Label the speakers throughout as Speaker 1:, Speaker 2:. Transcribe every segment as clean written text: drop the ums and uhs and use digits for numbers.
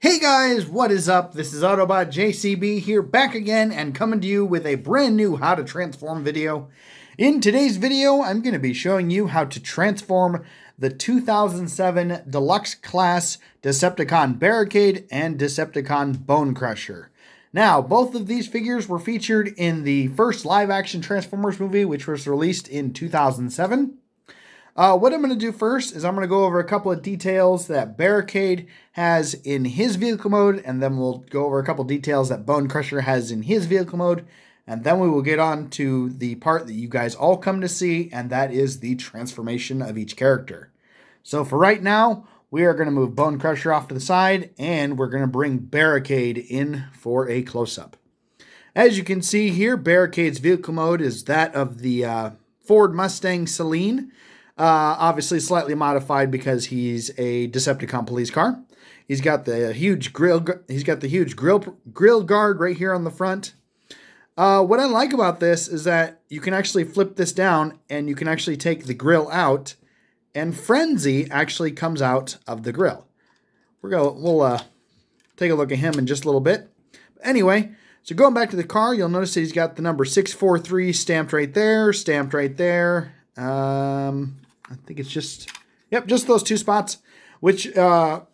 Speaker 1: Hey guys, what is up? This is Autobot JCB here, back again and coming to you with a brand new How to Transform video. In today's video, I'm going to be showing you how to transform the 2007 Deluxe Class Decepticon Barricade and Decepticon Bonecrusher. Now, both of these figures were featured in the first live-action Transformers movie, which was released in 2007. What I'm going to do first is I'm going to go over a couple of details that Barricade has in his vehicle mode, and then we'll go over a couple of details that Bonecrusher has in his vehicle mode, and then we will get on to the part that you guys all come to see, and that is the transformation of each character. So for right now, we are going to move Bonecrusher off to the side, and we're going to bring Barricade in for a close-up. As you can see here, Barricade's vehicle mode is that of the Ford Mustang Celine. Obviously slightly modified because he's a Decepticon police car. He's got the huge grill. He's got the huge grill guard right here on the front. What I like about this is that you can actually flip this down and you can actually take the grill out, and Frenzy actually comes out of the grill. We'll take a look at him in just a little bit. But anyway, so going back to the car, you'll notice that he's got the number 643 stamped right there, I think it's just those two spots, which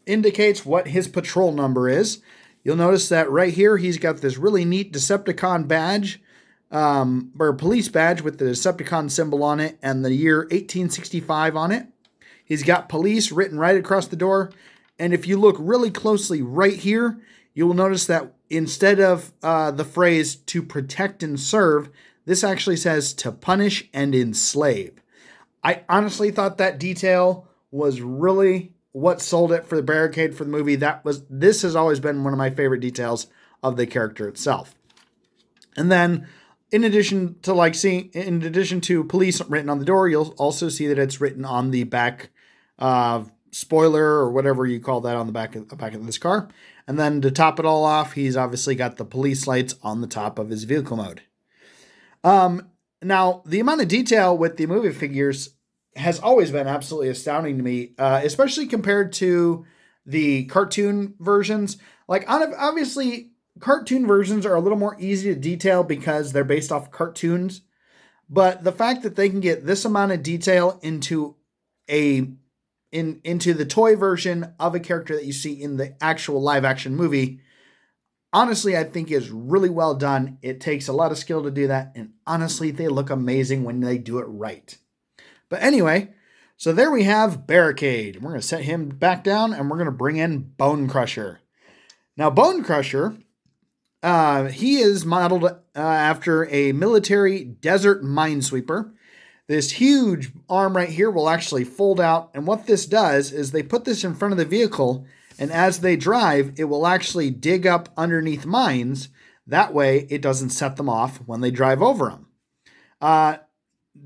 Speaker 1: indicates what his patrol number is. You'll notice that right here, he's got this really neat Decepticon badge, or police badge with the Decepticon symbol on it and the year 1865 on it. He's got police written right across the door. And if you look really closely right here, you will notice that instead of the phrase to protect and serve, this actually says to punish and enslave. I honestly thought that detail was really what sold it for the Barricade for the movie. This has always been one of my favorite details of the character itself. And then, in addition to police written on the door, you'll also see that it's written on the back spoiler or whatever you call that on the back of this car. And then to top it all off, he's obviously got the police lights on the top of his vehicle mode. Now, the amount of detail with the movie figures has always been absolutely astounding to me, especially compared to the cartoon versions. Like, obviously, cartoon versions are a little more easy to detail because they're based off cartoons. But the fact that they can get this amount of detail into the toy version of a character that you see in the actual live-action movie, honestly, I think is really well done. It takes a lot of skill to do that, and honestly, they look amazing when they do it right. But anyway, so there we have Barricade. We're going to set him back down, and we're going to bring in Bonecrusher. Now, Bonecrusher, he is modeled after a military desert minesweeper. This huge arm right here will actually fold out, and what this does is they put this in front of the vehicle, and as they drive, it will actually dig up underneath mines. That way, it doesn't set them off when they drive over them.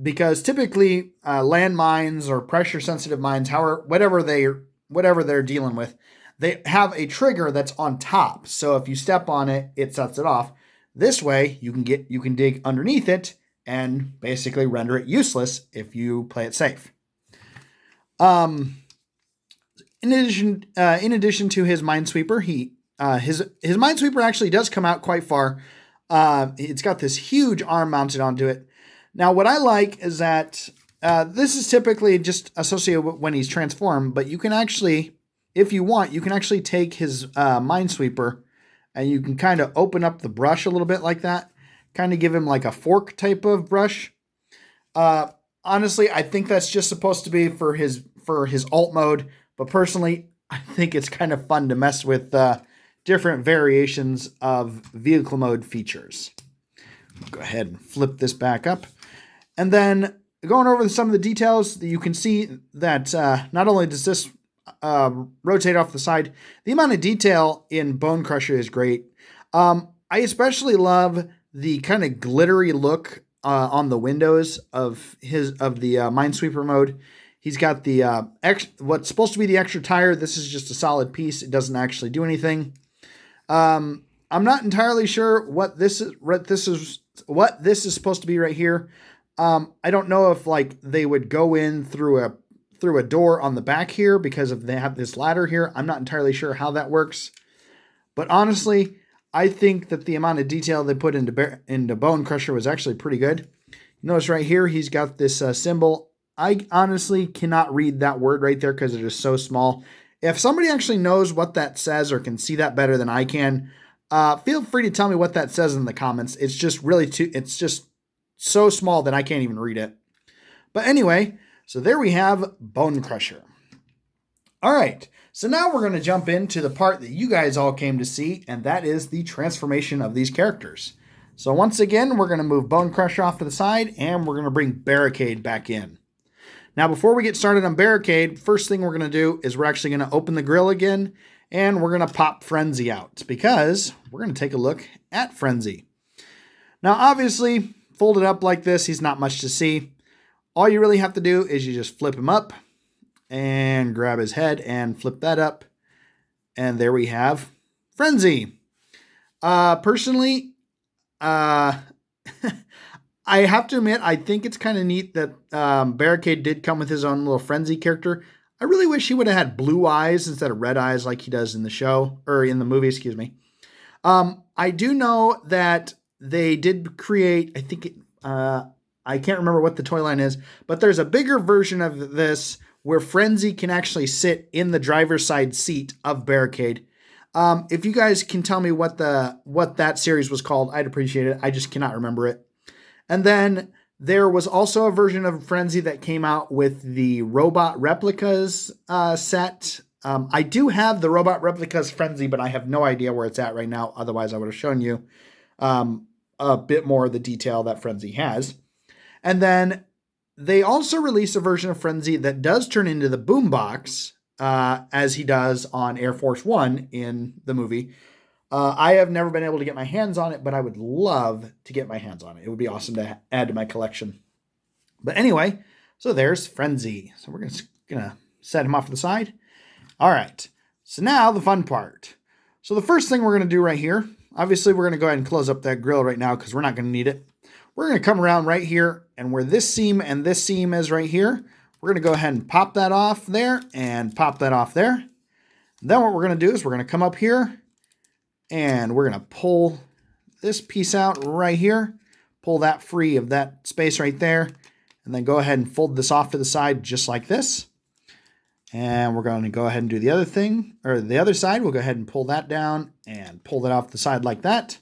Speaker 1: Because typically, landmines or pressure-sensitive mines, whatever they're dealing with, they have a trigger that's on top. So if you step on it, it sets it off. This way, you can dig underneath it and basically render it useless if you play it safe. In addition to his Minesweeper, his Minesweeper actually does come out quite far. It's got this huge arm mounted onto it. Now, what I like is that this is typically just associated with when he's transformed, but you can actually, if you want, you can actually take his Minesweeper and you can kind of open up the brush a little bit like that, kind of give him like a fork type of brush. Honestly, I think that's just supposed to be for his alt mode. But personally, I think it's kind of fun to mess with different variations of vehicle mode features. Go ahead and flip this back up. And then going over some of the details, you can see that not only does this rotate off the side, the amount of detail in Bonecrusher is great. I especially love the kind of glittery look on the windows of the Minesweeper mode. He's got the what's supposed to be the extra tire. This is just a solid piece. It doesn't actually do anything. I'm not entirely sure what this is supposed to be right here. I don't know if like they would go in through a door on the back here because they have this ladder here. I'm not entirely sure how that works. But honestly, I think that the amount of detail they put into Bonecrusher was actually pretty good. Notice right here, he's got this symbol. I honestly cannot read that word right there because it is so small. If somebody actually knows what that says or can see that better than I can, feel free to tell me what that says in the comments. It's just it's just so small that I can't even read it. But anyway, so there we have Bonecrusher. All right, so now we're going to jump into the part that you guys all came to see, and that is the transformation of these characters. So once again, we're going to move Bonecrusher off to the side, and we're going to bring Barricade back in. Now, before we get started on Barricade, first thing we're going to do is we're actually going to open the grill again, and we're going to pop Frenzy out, because we're going to take a look at Frenzy. Now, obviously, folded up like this, he's not much to see. All you really have to do is you just flip him up, and grab his head and flip that up. And there we have Frenzy. Personally, I have to admit, I think it's kind of neat that Barricade did come with his own little Frenzy character. I really wish he would have had blue eyes instead of red eyes like he does in the show, or in the movie, excuse me. I do know that they did create, I think, I can't remember what the toy line is, but there's a bigger version of this where Frenzy can actually sit in the driver's side seat of Barricade. If you guys can tell me what that series was called, I'd appreciate it. I just cannot remember it. And then there was also a version of Frenzy that came out with the Robot Replicas set. I do have the Robot Replicas Frenzy, but I have no idea where it's at right now. Otherwise, I would have shown you a bit more of the detail that Frenzy has. And then they also released a version of Frenzy that does turn into the boombox, as he does on Air Force One in the movie. I have never been able to get my hands on it, but I would love to get my hands on it. It would be awesome to add to my collection. But anyway, so there's Frenzy. So we're gonna set him off to the side. All right, so now the fun part. So the first thing we're gonna do right here, obviously we're gonna go ahead and close up that grill right now because we're not gonna need it. We're going to come around right here, and where this seam and this seam is right here, we're going to go ahead and pop that off there and pop that off there. Then what we're going to do is we're going to come up here, and we're going to pull this piece out right here, pull that free of that space right there, and then go ahead and fold this off to the side just like this. And we're going to go ahead and do the other thing, or the other side. We'll go ahead and pull that down and pull that off the side like that.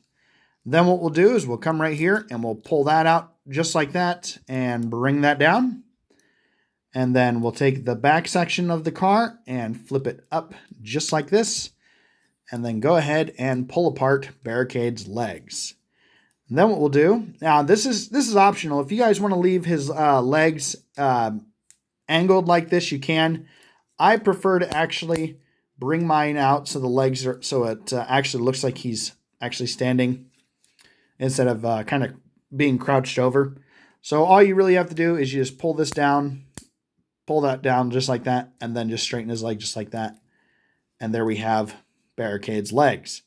Speaker 1: Then what we'll do is we'll come right here and we'll pull that out just like that and bring that down. And then we'll take the back section of the car and flip it up just like this. And then go ahead and pull apart Barricade's legs. And then what we'll do, now this is optional. If you guys want to leave his legs angled like this, you can. I prefer to actually bring mine out so the legs are, so it actually looks like he's actually standing, instead of kind of being crouched over. So all you really have to do is you just pull this down, pull that down just like that, and then just straighten his leg just like that. And there we have Barricade's legs.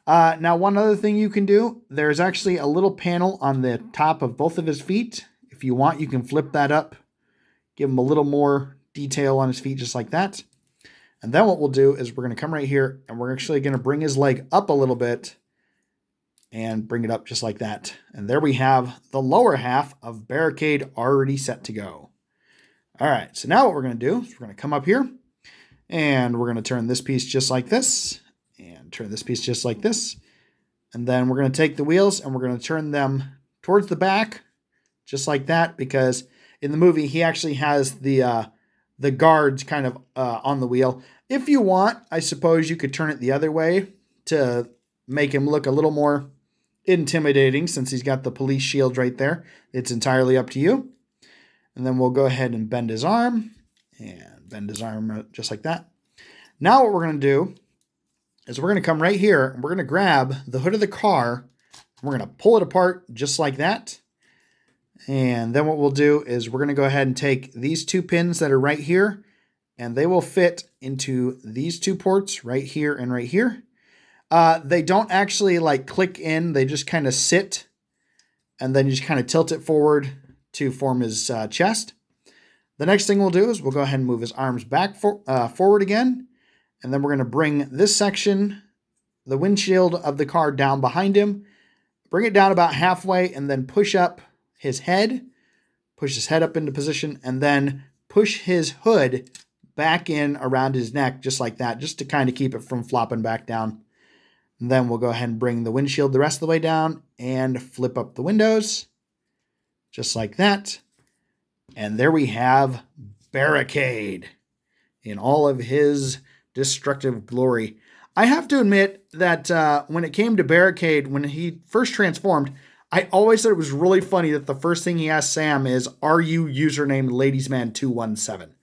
Speaker 1: Now, one other thing you can do, there's actually a little panel on the top of both of his feet. If you want, you can flip that up, give him a little more detail on his feet just like that. And then what we'll do is we're going to come right here, and we're actually going to bring his leg up a little bit and bring it up just like that. And there we have the lower half of Barricade already set to go. All right, so now what we're going to do is we're going to come up here, and we're going to turn this piece just like this, and turn this piece just like this. And then we're going to take the wheels, and we're going to turn them towards the back, just like that, because in the movie, he actually has the guards kind of on the wheel. If you want, I suppose you could turn it the other way to make him look a little more intimidating, since he's got the police shield right there. It's entirely up to you. And then we'll go ahead and bend his arm, and bend his arm just like that. Now what we're going to do is we're going to come right here, and we're going to grab the hood of the car, and we're going to pull it apart just like that. And then what we'll do is we're going to go ahead and take these two pins that are right here, and they will fit into these two ports right here and right here. They don't actually like click in. They just kind of sit, and then you just kind of tilt it forward to form his chest. The next thing we'll do is we'll go ahead and move his arms back forward again. And then we're going to bring this section the windshield of the car down behind him, bring it down about halfway, and then push up his head, push his head up into position, and then push his hood back in around his neck, just like that, just to kind of keep it from flopping back down. And then we'll go ahead and bring the windshield the rest of the way down and flip up the windows, just like that. And there we have Barricade in all of his destructive glory. I have to admit that when it came to Barricade, when he first transformed, I always thought it was really funny that the first thing he asked Sam is, "Are you username ladiesman217?"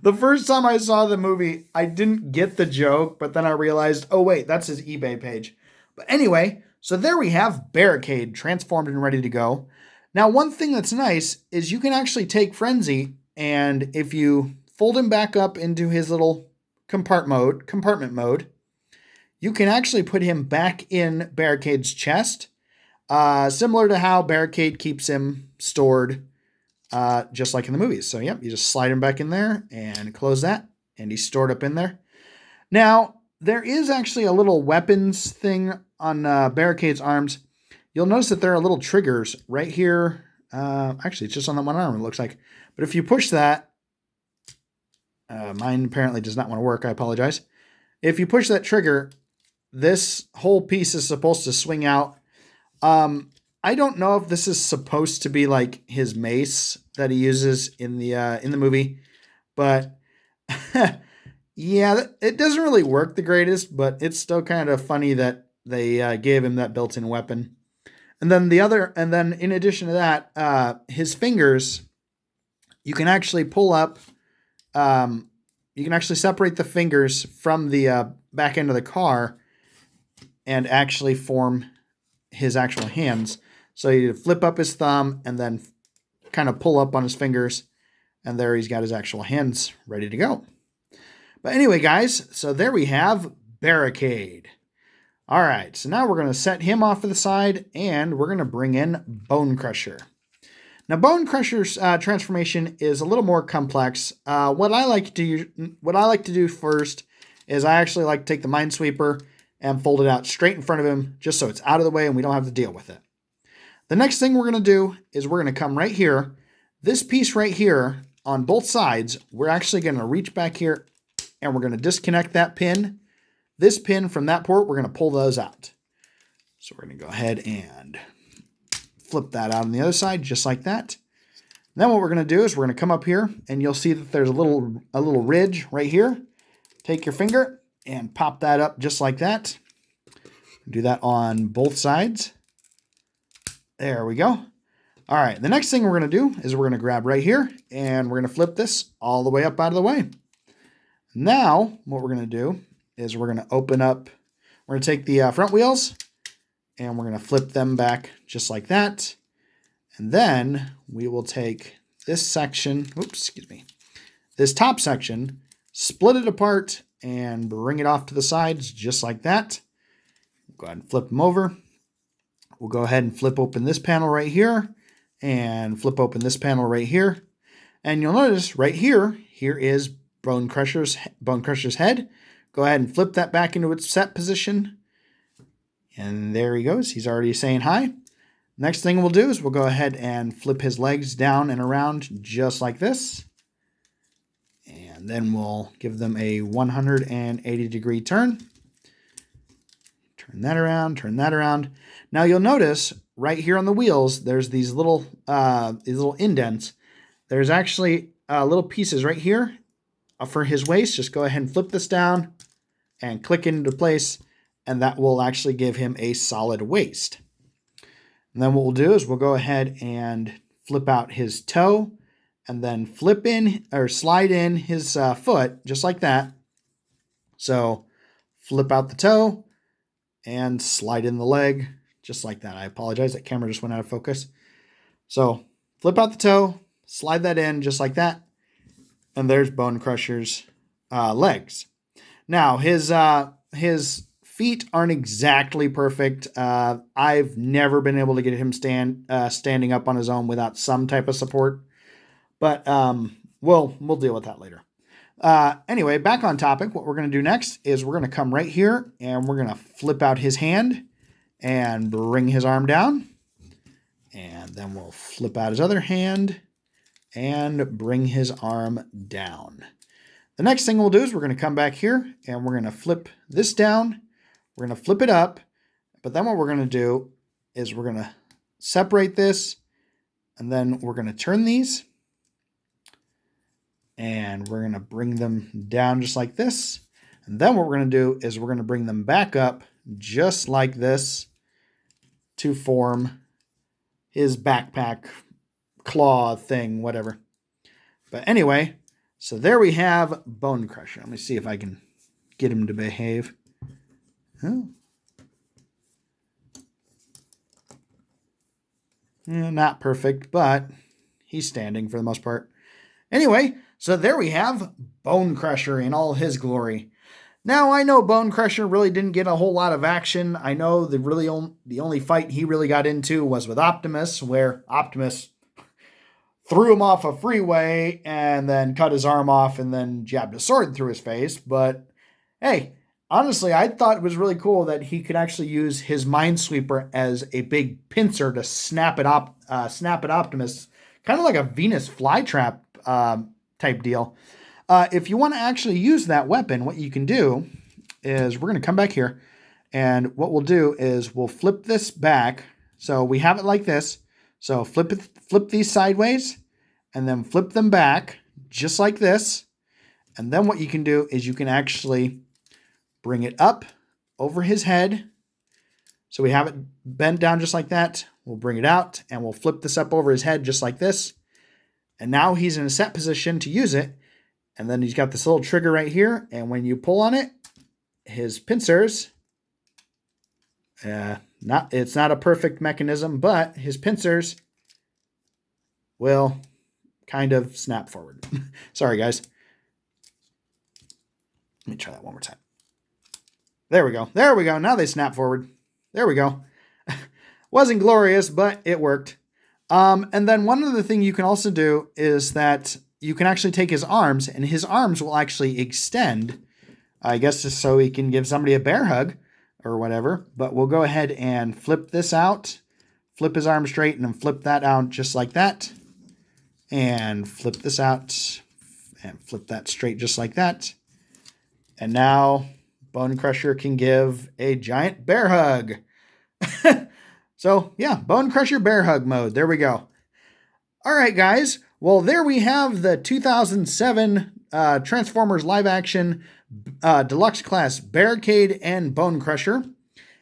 Speaker 1: The first time I saw the movie, I didn't get the joke, but then I realized, oh wait, that's his eBay page. But anyway, so there we have Barricade transformed and ready to go. Now, one thing that's nice is you can actually take Frenzy, and if you fold him back up into his little compartment mode, you can actually put him back in Barricade's chest, similar to how Barricade keeps him stored, just like in the movies. So, yep, you just slide him back in there and close that, and he's stored up in there. Now, there is actually a little weapons thing on Barricade's arms. You'll notice that there are little triggers right here. Actually, it's just on that one arm, it looks like. But if you push that, mine apparently does not want to work. I apologize. If you push that trigger, this whole piece is supposed to swing out. I don't know if this is supposed to be like his mace that he uses in the movie, but yeah, it doesn't really work the greatest, but it's still kind of funny that they gave him that built-in weapon. And then in addition to that, his fingers, you can actually pull up, you can actually separate the fingers from the back end of the car and actually form his actual hands. So you flip up his thumb and then kind of pull up on his fingers, and there he's got his actual hands ready to go. But anyway, guys, so there we have Barricade. All right, so now we're going to set him off to the side, and we're going to bring in Bonecrusher. Now, Bonecrusher's transformation is a little more complex. What I like to do first is I actually like to take the Minesweeper and fold it out straight in front of him, just so it's out of the way and we don't have to deal with it. The next thing we're going to do is we're going to come right here. This piece right here on both sides, we're actually going to reach back here and we're going to disconnect that pin. This pin from that port, we're going to pull those out. So we're going to go ahead and flip that out on the other side, just like that. And then what we're going to do is we're going to come up here and you'll see that there's a little ridge right here. Take your finger and pop that up just like that. Do that on both sides. There we go. All right, the next thing we're going to do is we're going to grab right here and we're going to flip this all the way up out of the way. Now, what we're going to do is we're going to open up, we're going to take the front wheels and we're going to flip them back just like that. And then we will take this section, this top section, split it apart and bring it off to the sides just like that. Go ahead and flip them over. We'll go ahead and flip open this panel right here and flip open this panel right here. And you'll notice right here, here is Bonecrusher's head. Go ahead and flip that back into its set position. And there he goes. He's already saying hi. Next thing we'll do is we'll go ahead and flip his legs down and around just like this. And then we'll give them a 180-degree turn. Turn that around, turn that around. Now you'll notice right here on the wheels, there's these little indents. There's actually little pieces right here for his waist. Just go ahead and flip this down and click into place, and that will actually give him a solid waist. And then what we'll do is we'll go ahead and flip out his toe and then flip in or slide in his foot just like that. So flip out the toe and slide in the leg just like that. I apologize, that camera just went out of focus. So flip out the toe, slide that in just like that, and there's Bonecrusher's legs. Now his feet aren't exactly perfect. I've never been able to get him standing up on his own without some type of support, but we'll deal with that later. Anyway, back on topic, what we're going to do next is we're going to come right here and we're going to flip out his hand and bring his arm down. And then we'll flip out his other hand and bring his arm down. The next thing we'll do is we're going to come back here and we're going to flip this down. We're going to flip it up. But then what we're going to do is we're going to separate this and then we're going to turn these. And we're going to bring them down just like this. And then what we're going to do is we're going to bring them back up just like this to form his backpack, claw thing, whatever. But anyway, so there we have Bonecrusher. Let me see if I can get him to behave. Oh. Yeah, not perfect, but he's standing for the most part. Anyway, so there we have Bonecrusher in all his glory. Now, I know Bonecrusher really didn't get a whole lot of action. I know the only fight he really got into was with Optimus, where Optimus threw him off a freeway and then cut his arm off and then jabbed a sword through his face. But hey, honestly, I thought it was really cool that he could actually use his Minesweeper as a big pincer to snap at Optimus, kind of like a Venus flytrap type deal. If you want to actually use that weapon, what you can do is we're going to come back here, and what we'll do is we'll flip this back. So we have it like this. So flip these sideways, and then flip them back just like this. And then what you can do is you can actually bring it up over his head. So we have it bent down just like that. We'll bring it out, and we'll flip this up over his head just like this. And now he's in a set position to use it. And then he's got this little trigger right here. And when you pull on it, his pincers, it's not a perfect mechanism, but his pincers will kind of snap forward. Sorry, guys. Let me try that one more time. There we go. There we go. Now they snap forward. There we go. Wasn't glorious, but it worked. And then one other thing you can also do is that you can actually take his arms, and his arms will actually extend, I guess just so he can give somebody a bear hug or whatever. But we'll go ahead and flip this out, flip his arm straight, and then flip that out just like that. And flip this out and flip that straight just like that. And now Bonecrusher can give a giant bear hug. So yeah, Bonecrusher bear hug mode. There we go. All right, guys. Well, there we have the 2007 Transformers live action deluxe class Barricade and Bonecrusher.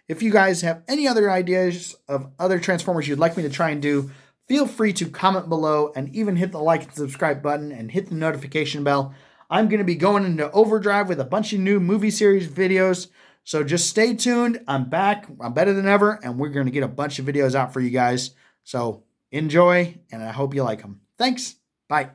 Speaker 1: If you guys have any other ideas of other Transformers you'd like me to try and do, feel free to comment below and even hit the like and subscribe button and hit the notification bell. I'm going to be going into overdrive with a bunch of new movie series videos. So just stay tuned. I'm back. I'm better than ever. And we're going to get a bunch of videos out for you guys. So enjoy, and I hope you like them. Thanks. Bye.